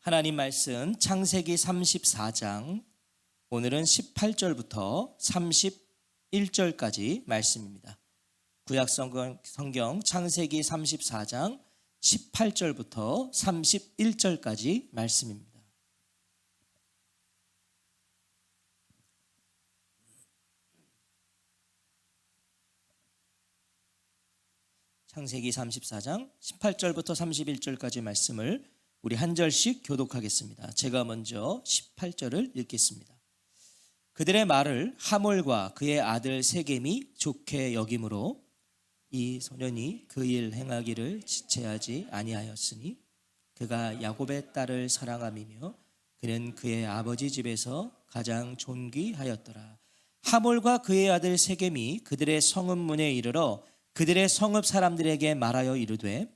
하나님 말씀 창세기 34장, 오늘은 18절부터 31절까지 말씀입니다. 구약 성경 창세기 34장 18절부터 31절까지 말씀입니다. 창세기 34장 18절부터 31절까지 말씀을 우리 한 절씩 교독하겠습니다. 제가 먼저 18절을 읽겠습니다. 그들의 말을 하몰과 그의 아들 세겜이 좋게 여김으로 이 소년이 그 일 행하기를 지체하지 아니하였으니 그가 야곱의 딸을 사랑함이며 그는 그의 아버지 집에서 가장 존귀하였더라. 하몰과 그의 아들 세겜이 그들의 성읍문에 이르러 그들의 성읍 사람들에게 말하여 이르되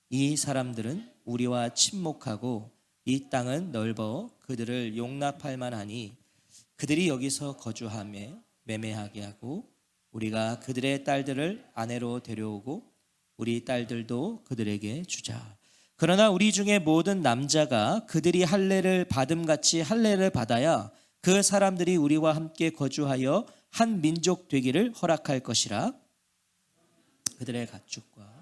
이 사람들은 우리와 친목하고 이 땅은 넓어 그들을 용납할 만하니 그들이 여기서 거주하며 매매하게 하고 우리가 그들의 딸들을 아내로 데려오고 우리 딸들도 그들에게 주자. 그러나 우리 중에 모든 남자가 그들이 할례를 받음같이 할례를 받아야 그 사람들이 우리와 함께 거주하여 한 민족 되기를 허락할 것이라. 그들의 가축과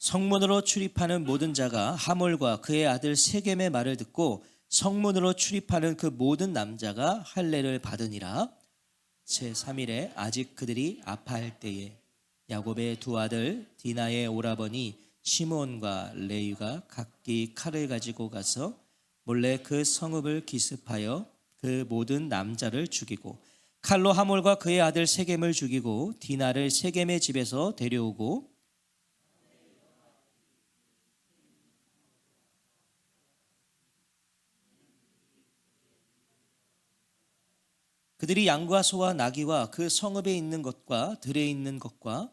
성문으로 출입하는 모든 자가 하몰과 그의 아들 세겜의 말을 듣고 성문으로 출입하는 그 모든 남자가 할례를 받으니라. 제3일에 아직 그들이 아파할 때에 야곱의 두 아들 디나의 오라버니 시므온과 레위가 각기 칼을 가지고 가서 몰래 그 성읍을 기습하여 그 모든 남자를 죽이고 칼로 하몰과 그의 아들 세겜을 죽이고 디나를 세겜의 집에서 데려오고 그들이 양과 소와 나귀와 그 성읍에 있는 것과 들에 있는 것과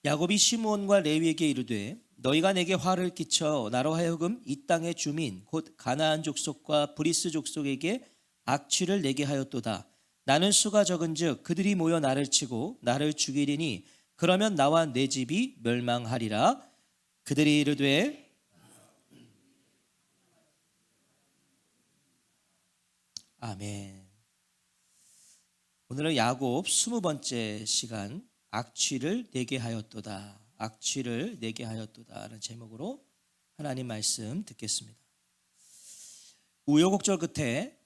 야곱이 시므온과 레위에게 이르되 너희가 내게 화를 끼쳐 나로 하여금 이 땅의 주민 곧 가나안 족속과 브리스 족속에게 악취를 내게 하였도다. 나는 수가 적은즉 그들이 모여 나를 치고 나를 죽이리니 그러면 나와 내 집이 멸망하리라. 그들이 이르되 아멘. 오늘은 야곱 20번째 시간 악취를 내게 하였도다. 악취를 내게 하였도다라는 제목으로 하나님 말씀 듣겠습니다. 우여곡절 끝에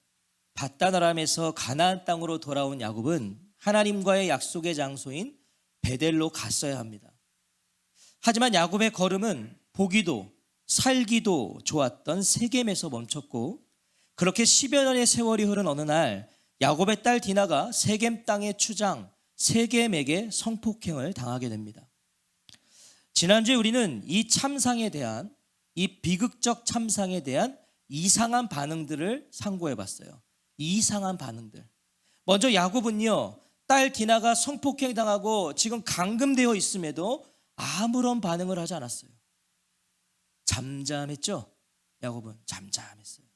밧단 아람에서 가나안 땅으로 돌아온 야곱은 하나님과의 약속의 장소인 베델로 갔어야 합니다. 하지만 야곱의 걸음은 보기도 살기도 좋았던 세겜에서 멈췄고 그렇게 10여 년의 세월이 흐른 어느 날 야곱의 딸 디나가 세겜 땅의 추장 세겜에게 성폭행을 당하게 됩니다. 지난주에 우리는 이 참상에 대한 이 비극적 참상에 대한 이상한 반응들을 상고해 봤어요. 이상한 반응들. 먼저 야곱은요, 딸 디나가 성폭행 당하고 지금 감금되어 있음에도 아무런 반응을 하지 않았어요. 잠잠했죠? 야곱은 잠잠했어요.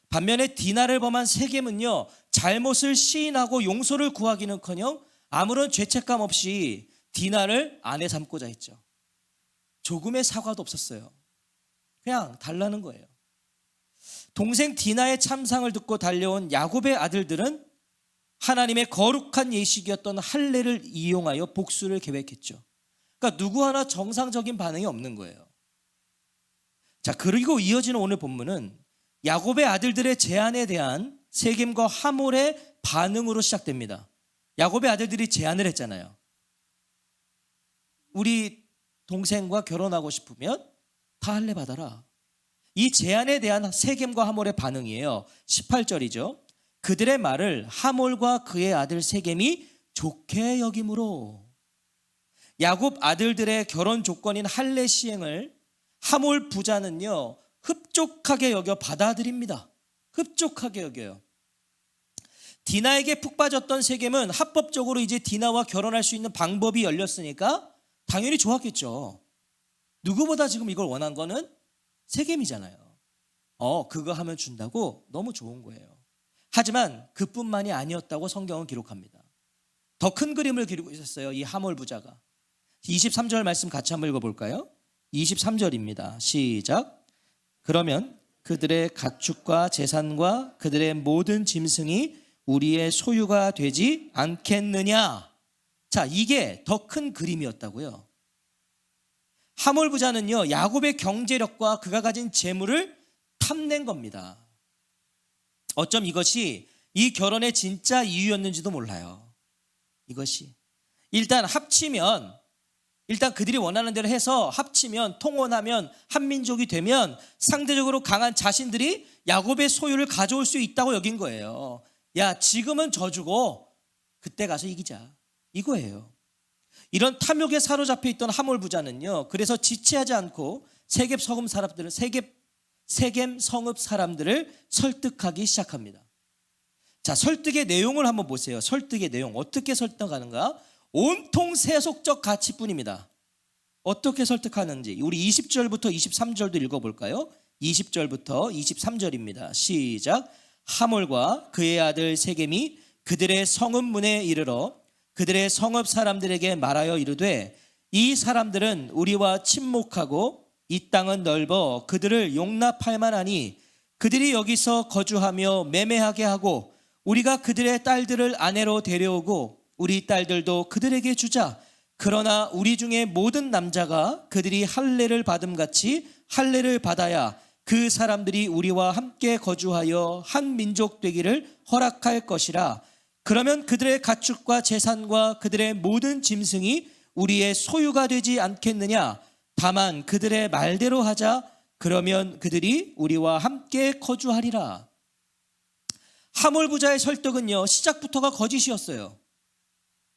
반면에 디나를 범한 세겜은요, 잘못을 시인하고 용서를 구하기는커녕 아무런 죄책감 없이 디나를 아내 삼고자 했죠. 조금의 사과도 없었어요. 그냥 달라는 거예요. 동생 디나의 참상을 듣고 달려온 야곱의 아들들은 하나님의 거룩한 예식이었던 할례를 이용하여 복수를 계획했죠. 그러니까 누구 하나 정상적인 반응이 없는 거예요. 자, 그리고 이어지는 오늘 본문은 야곱의 아들들의 제안에 대한 세겜과 하몰의 반응으로 시작됩니다. 야곱의 아들들이 제안을 했잖아요. 우리 동생과 결혼하고 싶으면 다 할례 받아라. 이 제안에 대한 세겜과 하몰의 반응이에요. 18절이죠. 그들의 말을 하몰과 그의 아들 세겜이 좋게 여김으로. 야곱 아들들의 결혼 조건인 할례 시행을 하몰 부자는요, 흡족하게 여겨 받아들입니다. 흡족하게 여겨요. 디나에게 푹 빠졌던 세겜은 합법적으로 이제 디나와 결혼할 수 있는 방법이 열렸으니까 당연히 좋았겠죠. 누구보다 지금 이걸 원한 거는 세겜이잖아요. 그거 하면 준다고 너무 좋은 거예요. 하지만 그뿐만이 아니었다고 성경은 기록합니다. 더 큰 그림을 그리고 있었어요. 이 하몰 부자가. 23절 말씀 같이 한번 읽어볼까요? 23절입니다. 시작. 그러면 그들의 가축과 재산과 그들의 모든 짐승이 우리의 소유가 되지 않겠느냐. 자, 이게 더 큰 그림이었다고요. 하몰 부자는요, 야곱의 경제력과 그가 가진 재물을 탐낸 겁니다. 어쩜 이것이 이 결혼의 진짜 이유였는지도 몰라요. 이것이 일단 합치면, 일단 그들이 원하는 대로 해서 합치면, 통혼하면 한민족이 되면 상대적으로 강한 자신들이 야곱의 소유를 가져올 수 있다고 여긴 거예요. 야, 지금은 져주고 그때 가서 이기자, 이거예요. 이런 탐욕에 사로잡혀 있던 하몰 부자는요, 그래서 지체하지 않고 세겜 성읍 사람들을 설득하기 시작합니다. 자, 설득의 내용을 한번 보세요. 설득의 내용, 어떻게 설득하는가? 온통 세속적 가치뿐입니다. 어떻게 설득하는지 우리 20절부터 23절도 읽어볼까요? 20절부터 23절입니다. 시작. 하몰과 그의 아들 세겜이 그들의 성읍 문에 이르러 그들의 성읍 사람들에게 말하여 이르되, 이 사람들은 우리와 친목하고 이 땅은 넓어 그들을 용납할 만하니 그들이 여기서 거주하며 매매하게 하고 우리가 그들의 딸들을 아내로 데려오고 우리 딸들도 그들에게 주자. 그러나 우리 중에 모든 남자가 그들이 할례를 받음같이 할례를 받아야 그 사람들이 우리와 함께 거주하여 한 민족 되기를 허락할 것이라. 그러면 그들의 가축과 재산과 그들의 모든 짐승이 우리의 소유가 되지 않겠느냐. 다만 그들의 말대로 하자. 그러면 그들이 우리와 함께 거주하리라. 하몰 부자의 설득은요, 시작부터가 거짓이었어요.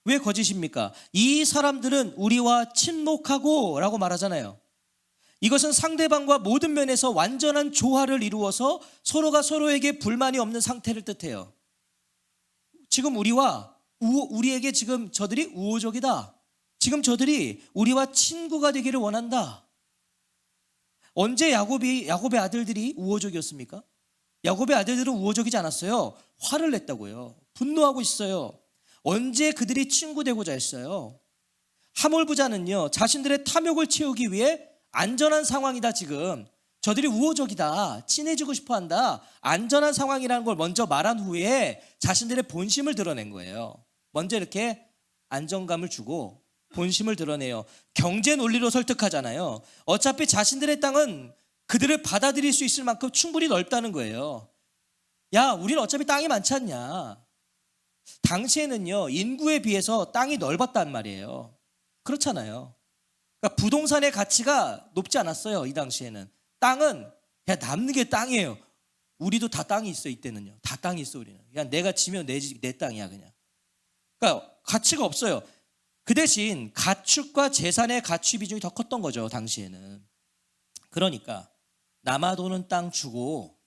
왜 거짓입니까? 이 사람들은 우리와 친목하고 라고 말하잖아요. 이것은 상대방과 모든 면에서 완전한 조화를 이루어서 서로가 서로에게 불만이 없는 상태를 뜻해요. 지금 우리에게 지금 저들이 우호적이다. 지금 저들이 우리와 친구가 되기를 원한다. 언제 야곱의 아들들이 우호적이었습니까? 야곱의 아들들은 우호적이지 않았어요. 화를 냈다고요. 분노하고 있어요. 언제 그들이 친구 되고자 했어요? 하몰 부자는요, 자신들의 탐욕을 채우기 위해 안전한 상황이다, 지금 저들이 우호적이다, 친해지고 싶어한다, 안전한 상황이라는 걸 먼저 말한 후에 자신들의 본심을 드러낸 거예요. 먼저 이렇게 안정감을 주고 본심을 드러내요. 경제 논리로 설득하잖아요. 어차피 자신들의 땅은 그들을 받아들일 수 있을 만큼 충분히 넓다는 거예요. 야, 우리는 어차피 땅이 많지 않냐. 당시에는요, 인구에 비해서 땅이 넓었단 말이에요. 그렇잖아요. 그러니까 부동산의 가치가 높지 않았어요. 이 당시에는 땅은 그냥 남는 게 땅이에요. 우리도 다 땅이 있어. 이때는요, 다 땅이 있어. 우리는 그냥 내가 지면 내 땅이야 그냥. 그러니까 가치가 없어요. 그 대신 가축과 재산의 가치 비중이 더 컸던 거죠, 당시에는. 그러니까 남아도는 땅 주고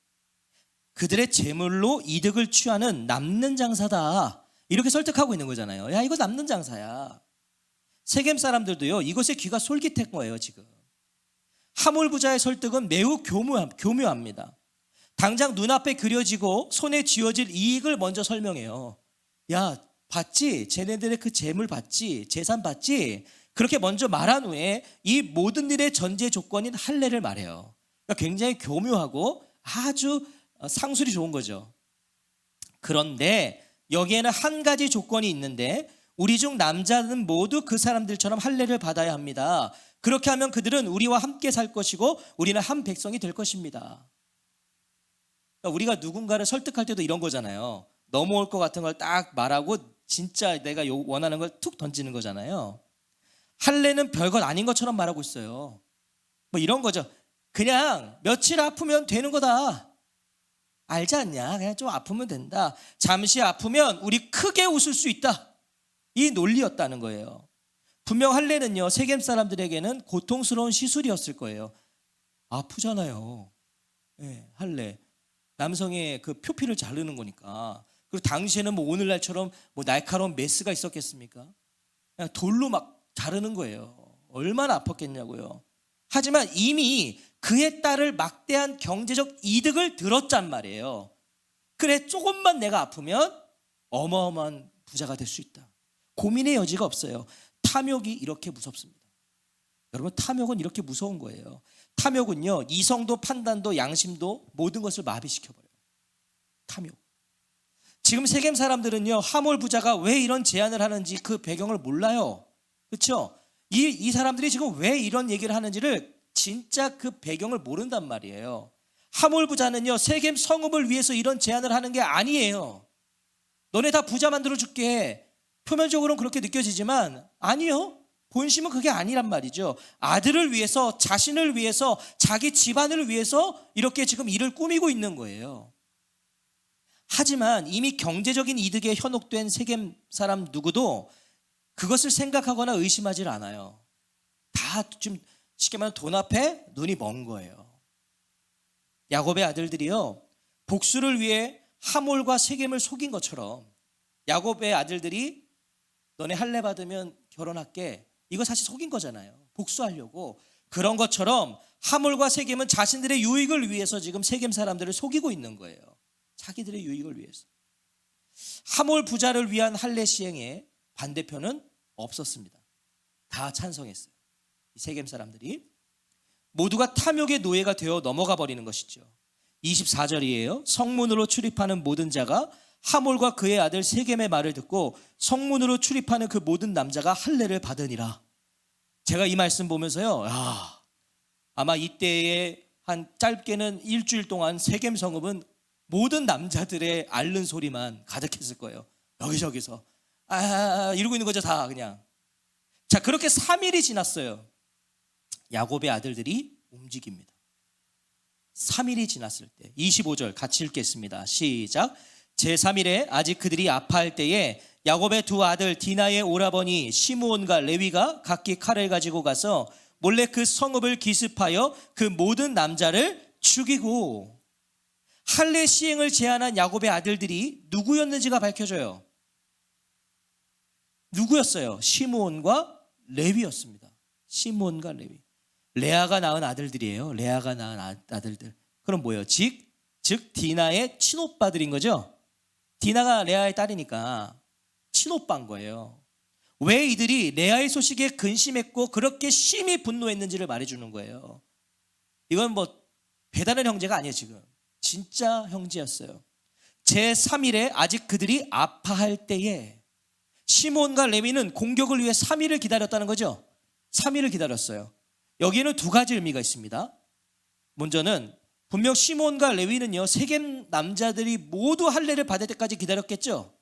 그들의 재물로 이득을 취하는 남는 장사다, 이렇게 설득하고 있는 거잖아요. 야, 이거 남는 장사야. 세겜 사람들도요, 이것에 귀가 솔깃한 거예요. 지금 하몰 부자의 설득은 매우 교묘합니다. 당장 눈앞에 그려지고 손에 쥐어질 이익을 먼저 설명해요. 야, 봤지? 쟤네들의 그 재물 봤지? 재산 봤지? 그렇게 먼저 말한 후에 이 모든 일의 전제 조건인 할례를 말해요. 그러니까 굉장히 교묘하고 아주 상술이 좋은 거죠. 그런데 여기에는 한 가지 조건이 있는데, 우리 중 남자는 모두 그 사람들처럼 할례를 받아야 합니다. 그렇게 하면 그들은 우리와 함께 살 것이고 우리는 한 백성이 될 것입니다. 그러니까 우리가 누군가를 설득할 때도 이런 거잖아요. 넘어올 것 같은 걸 딱 말하고 진짜 내가 원하는 걸 툭 던지는 거잖아요. 할례는 별것 아닌 것처럼 말하고 있어요. 뭐 이런 거죠. 그냥 며칠 아프면 되는 거다. 알지 않냐? 그냥 좀 아프면 된다. 잠시 아프면 우리 크게 웃을 수 있다. 이 논리였다는 거예요. 분명 할례는요, 세겜 사람들에게는 고통스러운 시술이었을 거예요. 아프잖아요. 네, 할례. 남성의 그 표피를 자르는 거니까. 그리고 당시에는 뭐 오늘날처럼 뭐 날카로운 메스가 있었겠습니까? 그냥 돌로 막 자르는 거예요. 얼마나 아팠겠냐고요. 하지만 이미 그에 따를 막대한 경제적 이득을 들었단 말이에요. 그래, 조금만 내가 아프면 어마어마한 부자가 될 수 있다. 고민의 여지가 없어요. 탐욕이 이렇게 무섭습니다. 여러분, 탐욕은 이렇게 무서운 거예요. 탐욕은요, 이성도 판단도 양심도 모든 것을 마비시켜버려요. 탐욕. 지금 세겜 사람들은요, 하몰 부자가 왜 이런 제안을 하는지 그 배경을 몰라요. 그렇죠? 이 사람들이 지금 왜 이런 얘기를 하는지를 진짜 그 배경을 모른단 말이에요. 하몰 부자는요, 세겜 성읍을 위해서 이런 제안을 하는 게 아니에요. 너네 다 부자 만들어 줄게. 표면적으로는 그렇게 느껴지지만 아니요. 본심은 그게 아니란 말이죠. 아들을 위해서, 자신을 위해서, 자기 집안을 위해서 이렇게 지금 일을 꾸미고 있는 거예요. 하지만 이미 경제적인 이득에 현혹된 세겜 사람 누구도 그것을 생각하거나 의심하지 않아요. 다 지금 쉽게 말하면 돈 앞에 눈이 먼 거예요. 야곱의 아들들이요, 복수를 위해 하몰과 세겜을 속인 것처럼 야곱의 아들들이 너네 할례 받으면 결혼할게, 이거 사실 속인 거잖아요. 복수하려고. 그런 것처럼 하몰과 세겜은 자신들의 유익을 위해서 지금 세겜 사람들을 속이고 있는 거예요. 자기들의 유익을 위해서. 하몰 부자를 위한 할례 시행에 반대편은 없었습니다. 다 찬성했어요. 이 세겜 사람들이 모두가 탐욕의 노예가 되어 넘어가 버리는 것이죠. 24절이에요. 성문으로 출입하는 모든 자가 하몰과 그의 아들 세겜의 말을 듣고 성문으로 출입하는 그 모든 남자가 할례를 받으니라. 제가 이 말씀 보면서요, 아마 이때에 한 짧게는 일주일 동안 세겜 성읍은 모든 남자들의 앓는 소리만 가득했을 거예요. 여기저기서 이러고 있는 거죠, 다 그냥. 자, 그렇게 3일이 지났어요. 야곱의 아들들이 움직입니다. 3일이 지났을 때 25절 같이 읽겠습니다. 시작. 제3일에 아직 그들이 아파할 때에 야곱의 두 아들 디나의 오라버니 시므온과 레위가 각기 칼을 가지고 가서 몰래 그 성읍을 기습하여 그 모든 남자를 죽이고, 할례 시행을 제안한 야곱의 아들들이 누구였는지가 밝혀져요. 누구였어요? 시므온과 레위였습니다. 시므온과 레위. 레아가 낳은 아들들이에요. 레아가 낳은 아들들. 그럼 뭐예요? 즉 디나의 친오빠들인 거죠. 디나가 레아의 딸이니까 친오빠인 거예요. 왜 이들이 레아의 소식에 근심했고 그렇게 심히 분노했는지를 말해주는 거예요. 이건 뭐 배다른 형제가 아니에요. 지금 진짜 형제였어요. 제3일에 아직 그들이 아파할 때에 시몬과 레위는 공격을 위해 3일을 기다렸다는 거죠. 3일을 기다렸어요. 여기에는 두 가지 의미가 있습니다. 먼저는 분명 시몬과 레위는요, 세겜 남자들이 모두 할례를 받을 때까지 기다렸겠죠.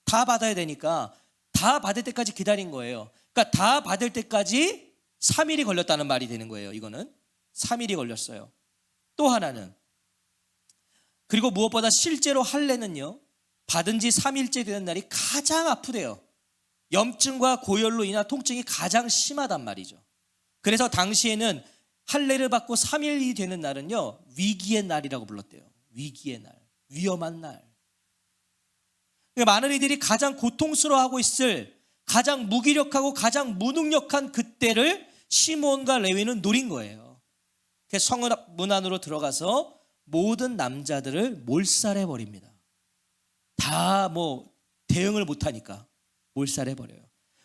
다 받아야 되니까 다 받을 때까지 기다린 거예요. 그러니까 다 받을 때까지 3일이 걸렸다는 말이 되는 거예요. 이거는 3일이 걸렸어요. 또 하나는, 그리고 무엇보다 실제로 할례는요, 받은 지 3일째 되는 날이 가장 아프대요. 염증과 고열로 인한 통증이 가장 심하단 말이죠. 그래서 당시에는 할례를 받고 3일이 되는 날은요, 위기의 날이라고 불렀대요. 위기의 날, 위험한 날. 많은 이들이 가장 고통스러워하고 있을, 가장 무기력하고 가장 무능력한 그때를 시몬과 레위는 노린 거예요. 그래서 성문 안으로 들어가서 모든 남자들을 몰살해 버립니다. 다 뭐 대응을 못하니까 몰살해 버려요.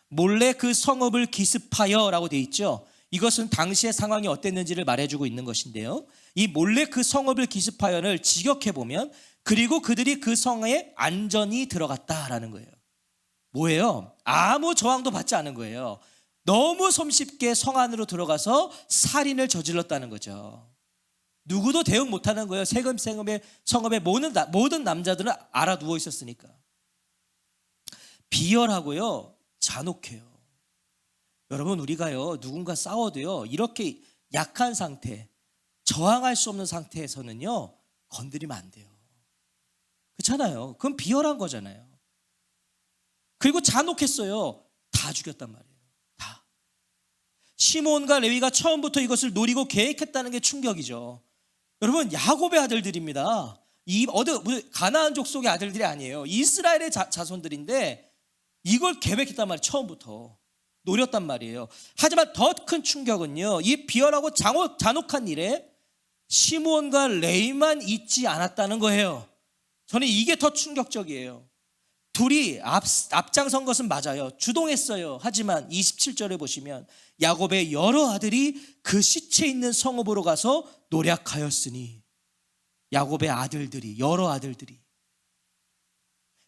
몰래 그 성읍을 기습하여 라고 돼 있죠. 이것은 당시의 상황이 어땠는지를 말해주고 있는 것인데요, 이 몰래 그 성읍을 기습하여를 직역해보면 그리고 그들이 그 성에 안전히 들어갔다라는 거예요. 뭐예요? 아무 저항도 받지 않은 거예요. 너무 손쉽게 성 안으로 들어가서 살인을 저질렀다는 거죠. 누구도 대응 못하는 거예요. 세겜 성읍의 모든 남자들은 알아 누워 있었으니까. 비열하고요, 잔혹해요. 여러분, 우리가요, 누군가 싸워도요, 이렇게 약한 상태, 저항할 수 없는 상태에서는요, 건드리면 안 돼요. 그렇잖아요. 그건 비열한 거잖아요. 그리고 잔혹했어요. 다 죽였단 말이에요. 다. 시몬과 레위가 처음부터 이것을 노리고 계획했다는 게 충격이죠. 여러분, 야곱의 아들들입니다. 가나안 족속의 아들들이 아니에요. 이스라엘의 자손들인데 이걸 계획했단 말이에요. 처음부터. 노렸단 말이에요. 하지만 더 큰 충격은요, 이 비열하고 잔혹한 일에 시므온과 레위만 있지 않았다는 거예요. 저는 이게 더 충격적이에요. 둘이 앞장선 것은 맞아요. 주동했어요. 하지만 27절에 보시면 야곱의 여러 아들이 그 시체 있는 성읍으로 가서 노략하였으니, 야곱의 아들들이, 여러 아들들이,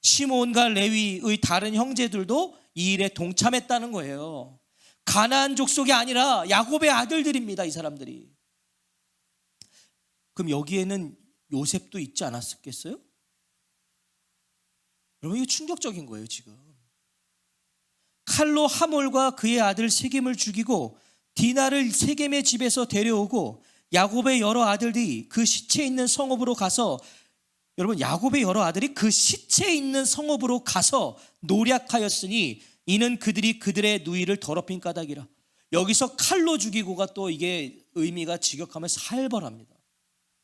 시므온과 레위의 다른 형제들도 이 일에 동참했다는 거예요. 가나안 족속이 아니라 야곱의 아들들입니다, 이 사람들이. 그럼 여기에는 요셉도 있지 않았겠어요? 여러분, 이게 충격적인 거예요. 지금 칼로 하몰과 그의 아들 세겜을 죽이고 디나를 세겜의 집에서 데려오고 야곱의 여러 아들들이 그 시체 있는 성읍으로 가서, 여러분, 야곱의 여러 아들이 그 시체 있는 성읍으로 가서 노략하였으니 이는 그들이 그들의 누이를 더럽힌 까닭이라. 여기서 칼로 죽이고가 또 이게 의미가 직역하면 살벌합니다.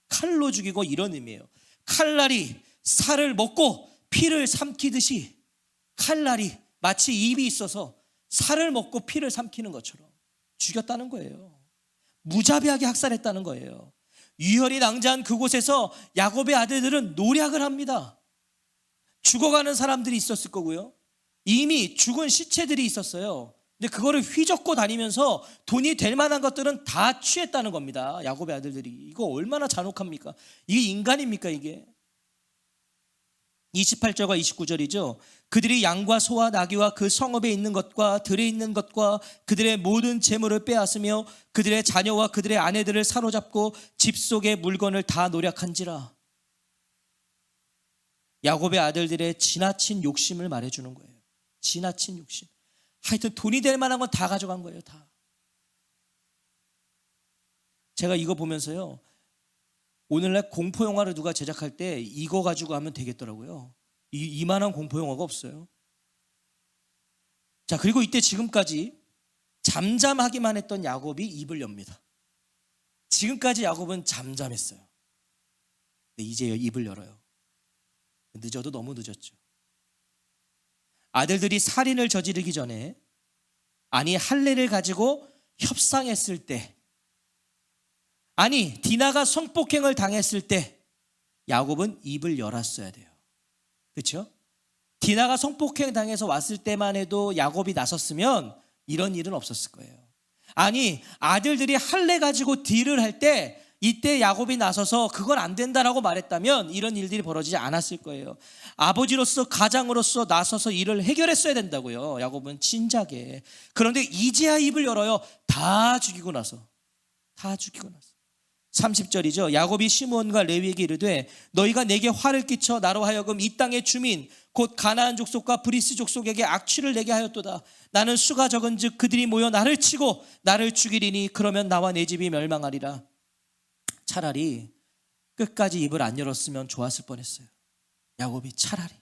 칼로 죽이고 이런 의미예요. 칼날이 살을 먹고 피를 삼키듯이, 칼날이 마치 입이 있어서 살을 먹고 피를 삼키는 것처럼 죽였다는 거예요. 무자비하게 학살했다는 거예요. 유혈이 낭자한 그곳에서 야곱의 아들들은 노략을 합니다. 죽어가는 사람들이 있었을 거고요, 이미 죽은 시체들이 있었어요. 근데 그거를 휘젓고 다니면서 돈이 될 만한 것들은 다 취했다는 겁니다. 야곱의 아들들이. 이거 얼마나 잔혹합니까? 이게 인간입니까 이게? 28절과 29절이죠. 그들이 양과 소와 나귀와 그 성읍에 있는 것과 들에 있는 것과 그들의 모든 재물을 빼앗으며 그들의 자녀와 그들의 아내들을 사로잡고 집 속의 물건을 다 노략한지라. 야곱의 아들들의 지나친 욕심을 말해주는 거예요. 지나친 욕심. 하여튼 돈이 될 만한 건 다 가져간 거예요. 다. 제가 이거 보면서요, 오늘날 공포영화를 누가 제작할 때 이거 가지고 하면 되겠더라고요. 이만한 공포영화가 없어요. 자, 그리고 이때 지금까지 잠잠하기만 했던 야곱이 입을 엽니다. 지금까지 야곱은 잠잠했어요. 근데 이제 입을 열어요. 늦어도 너무 늦었죠. 아들들이 살인을 저지르기 전에, 아니 할례를 가지고 협상했을 때, 아니 디나가 성폭행을 당했을 때 야곱은 입을 열었어야 돼요. 그렇죠? 디나가 성폭행 당해서 왔을 때만 해도 야곱이 나섰으면 이런 일은 없었을 거예요. 아니 아들들이 할례 가지고 딜을 할 때 이때 야곱이 나서서 그건 안 된다라고 말했다면 이런 일들이 벌어지지 않았을 거예요. 아버지로서, 가장으로서 나서서 일을 해결했어야 된다고요. 야곱은 진작에. 그런데 이제야 입을 열어요. 다 죽이고 나서. 다 죽이고 나서. 30절이죠. 야곱이 시므온과 레위에게 이르되 너희가 내게 화를 끼쳐 나로 하여금 이 땅의 주민 곧 가나안 족속과 브리스 족속에게 악취를 내게 하였도다. 나는 수가 적은즉 그들이 모여 나를 치고 나를 죽이리니 그러면 나와 내 집이 멸망하리라. 차라리 끝까지 입을 안 열었으면 좋았을 뻔했어요. 야곱이 차라리.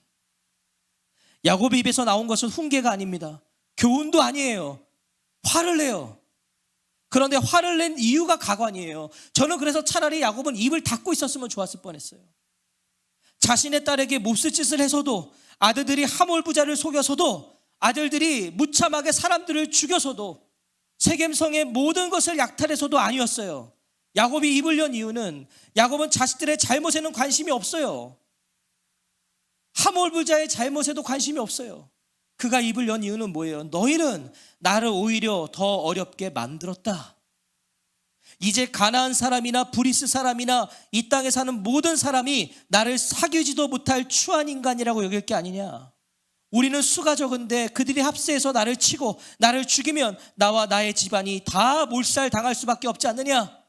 야곱의 입에서 나온 것은 훈계가 아닙니다. 교훈도 아니에요. 화를 내요. 그런데 화를 낸 이유가 가관이에요. 저는 그래서 차라리 야곱은 입을 닫고 있었으면 좋았을 뻔했어요. 자신의 딸에게 몹쓸 짓을 해서도, 아들들이 하몰 부자를 속여서도, 아들들이 무참하게 사람들을 죽여서도, 세겜성의 모든 것을 약탈해서도 아니었어요. 야곱이 입을 연 이유는 야곱은 자식들의 잘못에는 관심이 없어요. 하몰 부자의 잘못에도 관심이 없어요. 그가 입을 연 이유는 뭐예요? 너희는 나를 오히려 더 어렵게 만들었다. 이제 가나안 사람이나 브리스 사람이나 이 땅에 사는 모든 사람이 나를 사귀지도 못할 추한 인간이라고 여길 게 아니냐. 우리는 수가 적은데 그들이 합세해서 나를 치고 나를 죽이면 나와 나의 집안이 다 몰살당할 수밖에 없지 않느냐.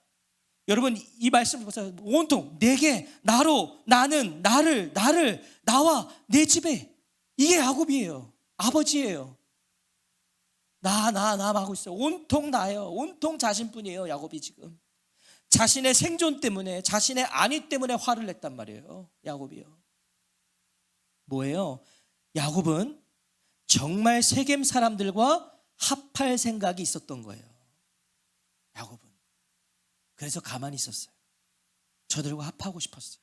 여러분 이 말씀을 보세요. 온통 내게, 나로, 나는, 나를, 나와 내 집에. 이게 야곱이에요. 아버지예요. 나 하고 있어요. 온통 나예요. 온통 자신뿐이에요. 야곱이 지금 자신의 생존 때문에, 자신의 안위 때문에 화를 냈단 말이에요. 야곱이요. 뭐예요? 야곱은 정말 세겜 사람들과 합할 생각이 있었던 거예요. 야곱은. 그래서 가만히 있었어요. 저들과 합하고 싶었어요.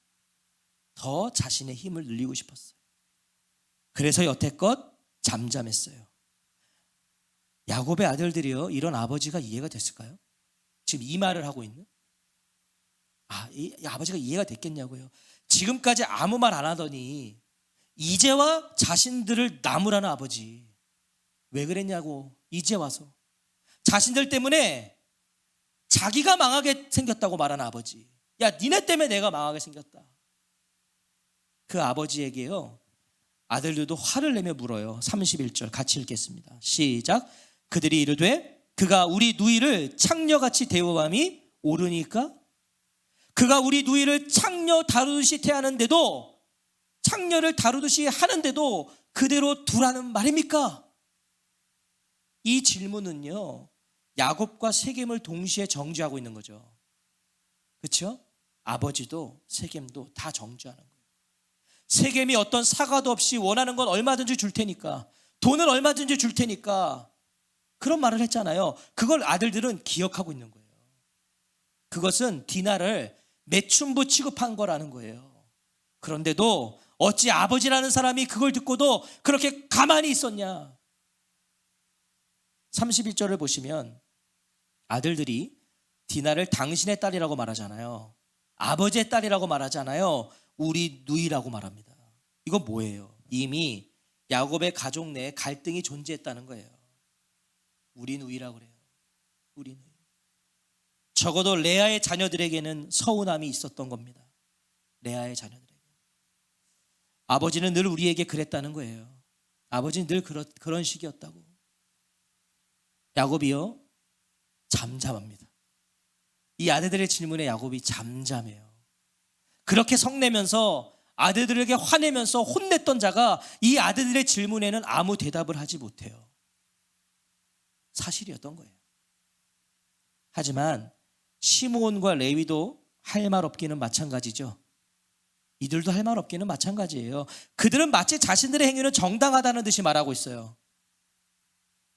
더 자신의 힘을 늘리고 싶었어요. 그래서 여태껏 잠잠했어요. 야곱의 아들들이요, 이런 아버지가 이해가 됐을까요? 지금 이 말을 하고 있는? 이 아버지가 이해가 됐겠냐고요. 지금까지 아무 말 안 하더니 이제와 자신들을 나무라는 아버지. 왜 그랬냐고. 이제 와서 자신들 때문에 자기가 망하게 생겼다고 말하는 아버지. 야, 니네 때문에 내가 망하게 생겼다. 그 아버지에게요, 아들들도 화를 내며 물어요. 31절 같이 읽겠습니다. 시작. 그들이 이르되 그가 우리 누이를 창녀같이 대우함이 옳으니까? 그가 우리 누이를 창녀 다루듯이 대하는데도, 창녀를 다루듯이 하는데도 그대로 두라는 말입니까? 이 질문은요, 야곱과 세겜을 동시에 정죄하고 있는 거죠. 그렇죠? 아버지도 세겜도 다 정죄하는 거예요. 세겜이 어떤 사과도 없이 원하는 건 얼마든지 줄 테니까, 돈을 얼마든지 줄 테니까, 그런 말을 했잖아요. 그걸 아들들은 기억하고 있는 거예요. 그것은 디나를 매춘부 취급한 거라는 거예요. 그런데도 어찌 아버지라는 사람이 그걸 듣고도 그렇게 가만히 있었냐. 31절을 보시면 아들들이 디나를 당신의 딸이라고 말하잖아요. 아버지의 딸이라고 말하잖아요. 우리 누이라고 말합니다. 이거 뭐예요? 이미 야곱의 가족 내에 갈등이 존재했다는 거예요. 우리 누이라고 그래요. 우리 누이. 적어도 레아의 자녀들에게는 서운함이 있었던 겁니다. 레아의 자녀들에게. 아버지는 늘 우리에게 그랬다는 거예요. 아버지는 늘 그런 식이었다고. 야곱이요, 잠잠합니다. 이 아들들의 질문에 야곱이 잠잠해요. 그렇게 성내면서 아들들에게 화내면서 혼냈던 자가 이 아들들의 질문에는 아무 대답을 하지 못해요. 사실이었던 거예요. 하지만 시므온과 레위도 할 말 없기는 마찬가지죠. 이들도 할 말 없기는 마찬가지예요. 그들은 마치 자신들의 행위는 정당하다는 듯이 말하고 있어요.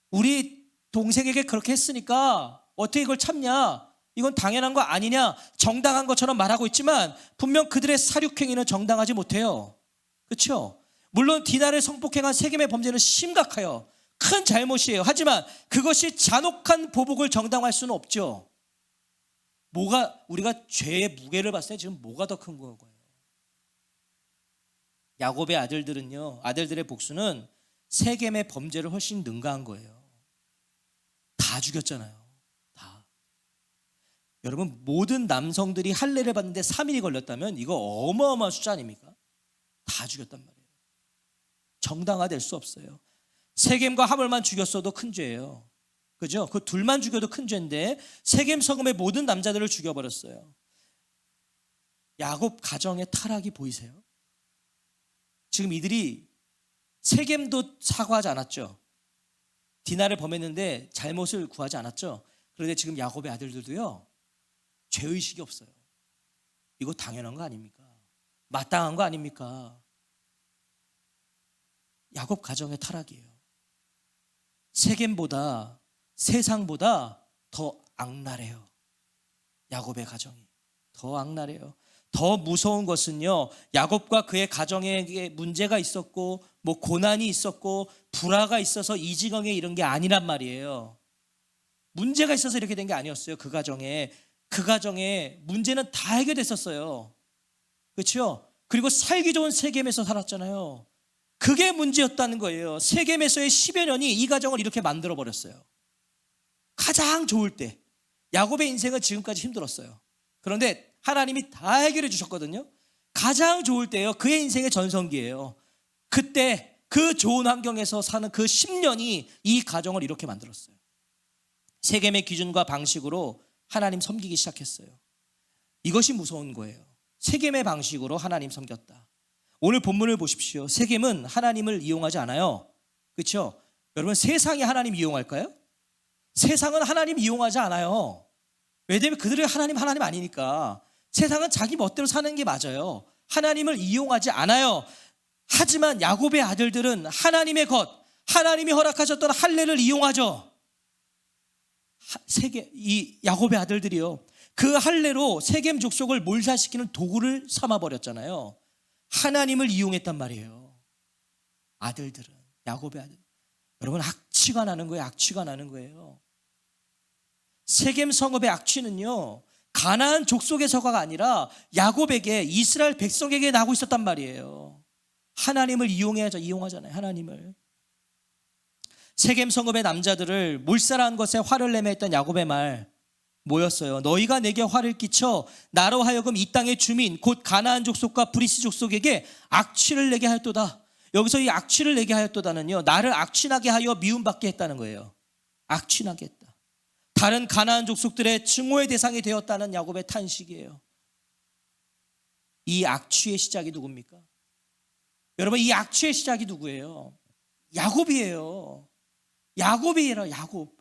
우리 동생에게 그렇게 했으니까 어떻게 이걸 참냐? 이건 당연한 거 아니냐? 정당한 것처럼 말하고 있지만 분명 그들의 사륙행위는 정당하지 못해요. 그렇죠? 물론 디나를 성폭행한 세겜의 범죄는 심각해요. 큰 잘못이에요. 하지만 그것이 잔혹한 보복을 정당화할 수는 없죠. 우리가 죄의 무게를 봤을 때 지금 뭐가 더 큰 거예요? 야곱의 아들들은요, 아들들의 복수는 세겜의 범죄를 훨씬 능가한 거예요. 다 죽였잖아요. 다. 여러분, 모든 남성들이 할례를 받는데 3일이 걸렸다면 이거 어마어마한 숫자 아닙니까? 다 죽였단 말이에요. 정당화될 수 없어요. 세겜과 하몰만 죽였어도 큰 죄예요. 그죠? 그 둘만 죽여도 큰 죄인데 세겜 성읍의 모든 남자들을 죽여버렸어요. 야곱 가정의 타락이 보이세요? 지금 이들이 세겜도 사과하지 않았죠. 디나를 범했는데 잘못을 구하지 않았죠. 그런데 지금 야곱의 아들들도요, 죄의식이 없어요. 이거 당연한 거 아닙니까? 마땅한 거 아닙니까? 야곱 가정의 타락이에요. 세겜보다, 세상보다 더 악랄해요. 야곱의 가정이 더 악랄해요. 더 무서운 것은요, 야곱과 그의 가정에 문제가 있었고 뭐 고난이 있었고 불화가 있어서 이 지경에 이런 게 아니란 말이에요. 문제가 있어서 이렇게 된 게 아니었어요. 그 가정에 문제는 다 해결됐었어요. 그렇죠? 그리고 살기 좋은 세겜에서 살았잖아요. 그게 문제였다는 거예요. 세겜에서의 10여 년이 이 가정을 이렇게 만들어 버렸어요. 가장 좋을 때. 야곱의 인생은 지금까지 힘들었어요. 그런데 하나님이 다 해결해 주셨거든요. 가장 좋을 때예요. 그의 인생의 전성기예요. 그때 그 좋은 환경에서 사는 그 10년이 이 가정을 이렇게 만들었어요. 세겜의 기준과 방식으로 하나님 섬기기 시작했어요. 이것이 무서운 거예요. 세겜의 방식으로 하나님 섬겼다. 오늘 본문을 보십시오. 세겜은 하나님을 이용하지 않아요. 그렇죠? 여러분, 세상이 하나님 이용할까요? 세상은 하나님 이용하지 않아요. 왜냐하면 그들의 하나님 아니니까. 세상은 자기 멋대로 사는 게 맞아요. 하나님을 이용하지 않아요. 하지만 야곱의 아들들은 하나님의 것, 하나님이 허락하셨던 할례를 이용하죠. 이 야곱의 아들들이요, 그 할례로 세겜 족속을 몰살시키는 도구를 삼아버렸잖아요. 하나님을 이용했단 말이에요. 아들들은, 야곱의 아들. 여러분, 악취가 나는 거예요. 악취가 나는 거예요. 세겜 성읍의 악취는요, 가나안 족속에서가 아니라 야곱에게, 이스라엘 백성에게 나고 있었단 말이에요. 하나님을 이용하잖아요. 하나님을. 세겜 성읍의 남자들을 몰살한 것에 화를 내며 했던 야곱의 말 뭐였어요? 너희가 내게 화를 끼쳐 나로 하여금 이 땅의 주민 곧 가나안 족속과 브리스 족속에게 악취를 내게 하였도다. 여기서 이 악취를 내게 하였도다는요, 나를 악취나게 하여 미움받게 했다는 거예요. 악취나게 했다. 다른 가나안 족속들의 증오의 대상이 되었다는 야곱의 탄식이에요. 이 악취의 시작이 누굽니까? 여러분, 이 악취의 시작이 누구예요? 야곱이에요. 야곱이에요. 야곱.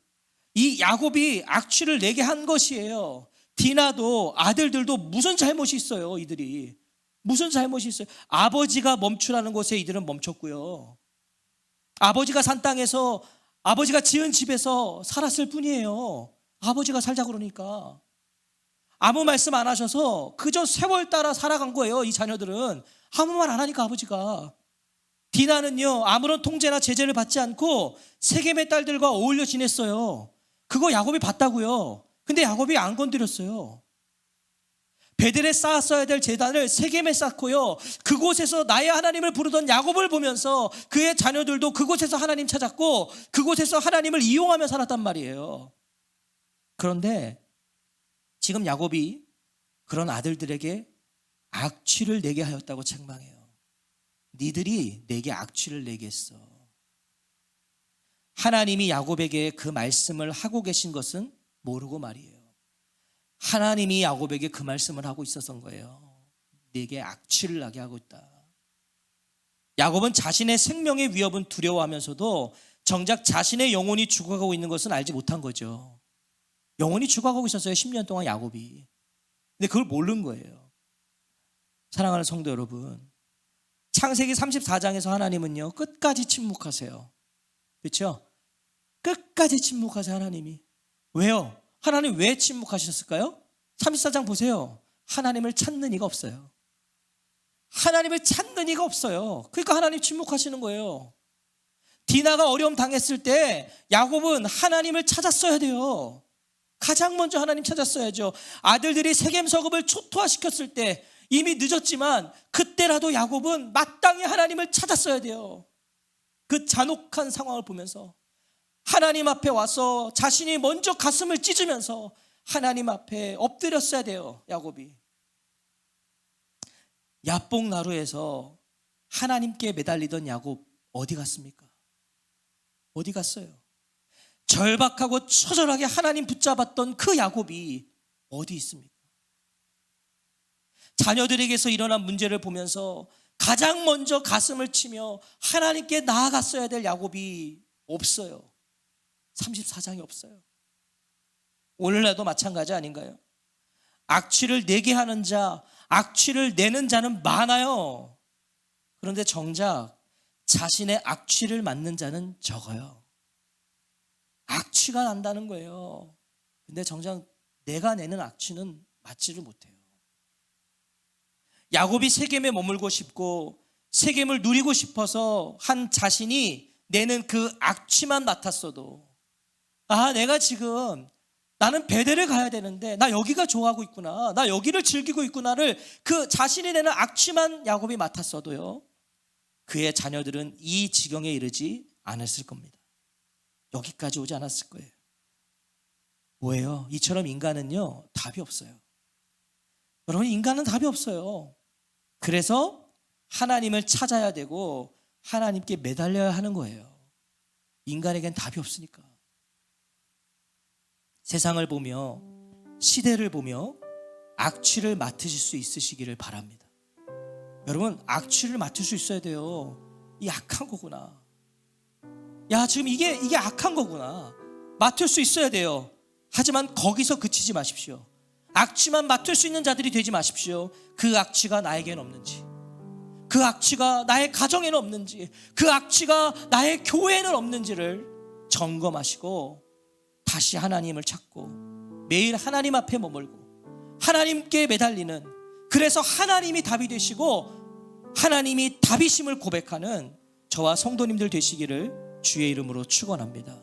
이 야곱이 악취를 내게 한 것이에요. 디나도 아들들도 무슨 잘못이 있어요. 이들이 무슨 잘못이 있어요? 아버지가 멈추라는 곳에 이들은 멈췄고요. 아버지가 산 땅에서, 아버지가 지은 집에서 살았을 뿐이에요. 아버지가 살자 그러니까 아무 말씀 안 하셔서 그저 세월 따라 살아간 거예요. 이 자녀들은 아무 말 안 하니까. 아버지가, 디나는요, 아무런 통제나 제재를 받지 않고 세겜의 딸들과 어울려 지냈어요. 그거 야곱이 봤다고요. 근데 야곱이 안 건드렸어요. 베델에 쌓았어야 될 제단을 세겜에 쌓고요, 그곳에서 나의 하나님을 부르던 야곱을 보면서 그의 자녀들도 그곳에서 하나님 찾았고 그곳에서 하나님을 이용하며 살았단 말이에요. 그런데 지금 야곱이 그런 아들들에게 악취를 내게 하였다고 책망해요. 니들이 내게 악취를 내게 했어. 하나님이 야곱에게 그 말씀을 하고 계신 것은 모르고 말이에요. 하나님이 야곱에게 그 말씀을 하고 있었던 거예요. 내게 악취를 나게 하고 있다. 야곱은 자신의 생명의 위협은 두려워하면서도 정작 자신의 영혼이 죽어가고 있는 것은 알지 못한 거죠. 영혼이 죽어가고 있었어요. 10년 동안 야곱이. 근데 그걸 모르는 거예요. 사랑하는 성도 여러분, 창세기 34장에서 하나님은요, 끝까지 침묵하세요. 그렇죠? 끝까지 침묵하세요. 하나님이. 왜요? 하나님 왜 침묵하셨을까요? 34장 보세요. 하나님을 찾는 이가 없어요. 하나님을 찾는 이가 없어요. 그러니까 하나님 침묵하시는 거예요. 디나가 어려움 당했을 때 야곱은 하나님을 찾았어야 돼요. 가장 먼저 하나님 찾았어야죠. 아들들이 세겜 성읍을 초토화시켰을 때 이미 늦었지만 그때라도 야곱은 마땅히 하나님을 찾았어야 돼요. 그 잔혹한 상황을 보면서 하나님 앞에 와서 자신이 먼저 가슴을 찢으면서 하나님 앞에 엎드렸어야 돼요. 야곱이. 야복나루에서 하나님께 매달리던 야곱 어디 갔습니까? 어디 갔어요? 절박하고 처절하게 하나님 붙잡았던 그 야곱이 어디 있습니까? 자녀들에게서 일어난 문제를 보면서 가장 먼저 가슴을 치며 하나님께 나아갔어야 될 야곱이 없어요. 34장이 없어요. 오늘날도 마찬가지 아닌가요? 악취를 내게 하는 자, 악취를 내는 자는 많아요. 그런데 정작 자신의 악취를 맡는 자는 적어요. 악취가 난다는 거예요. 근데 정작 내가 내는 악취는 맡지를 못해요. 야곱이 세겜에 머물고 싶고 세겜을 누리고 싶어서 한 자신이 내는 그 악취만 맡았어도, 내가 지금, 나는 베델을 가야 되는데 나 여기가 좋아하고 있구나, 나 여기를 즐기고 있구나를 그 자신이 내는 악취만 야곱이 맡았어도요, 그의 자녀들은 이 지경에 이르지 않았을 겁니다. 여기까지 오지 않았을 거예요. 뭐예요? 이처럼 인간은요, 답이 없어요. 여러분, 인간은 답이 없어요. 그래서 하나님을 찾아야 되고 하나님께 매달려야 하는 거예요. 인간에겐 답이 없으니까. 세상을 보며, 시대를 보며 악취를 맡으실 수 있으시기를 바랍니다. 여러분, 악취를 맡을 수 있어야 돼요. 이 악한 거구나. 야, 지금 이게 악한 거구나. 맡을 수 있어야 돼요. 하지만 거기서 그치지 마십시오. 악취만 맡을 수 있는 자들이 되지 마십시오. 그 악취가 나에게는 없는지, 그 악취가 나의 가정에는 없는지, 그 악취가 나의 교회에는 없는지를 점검하시고 다시 하나님을 찾고 매일 하나님 앞에 머물고 하나님께 매달리는, 그래서 하나님이 답이 되시고 하나님이 답이심을 고백하는 저와 성도님들 되시기를 주의 이름으로 축원합니다.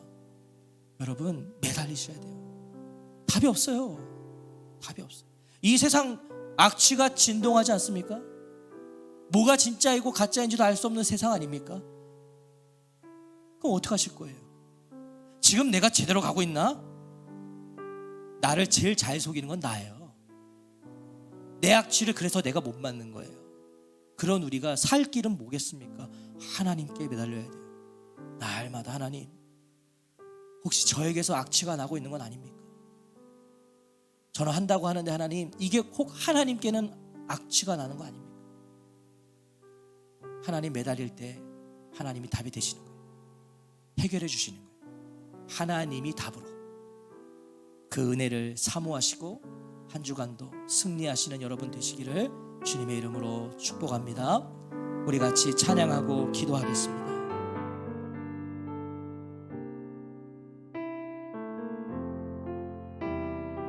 여러분 매달리셔야 돼요. 답이 없어요. 답이 없어요. 이 세상 악취가 진동하지 않습니까? 뭐가 진짜이고 가짜인지도 알 수 없는 세상 아닙니까? 그럼 어떻게 하실 거예요? 지금 내가 제대로 가고 있나? 나를 제일 잘 속이는 건 나예요. 내 악취를 그래서 내가 못 맞는 거예요. 그런 우리가 살 길은 뭐겠습니까? 하나님께 매달려야 돼요. 날마다 하나님, 혹시 저에게서 악취가 나고 있는 건 아닙니까? 저는 한다고 하는데 하나님, 이게 혹 하나님께는 악취가 나는 거 아닙니까? 하나님 매달릴 때 하나님이 답이 되시는 거예요. 해결해 주시는 거예요. 하나님이 답으로 그 은혜를 사모하시고 한 주간도 승리하시는 여러분 되시기를 주님의 이름으로 축복합니다. 우리 같이 찬양하고 기도하겠습니다.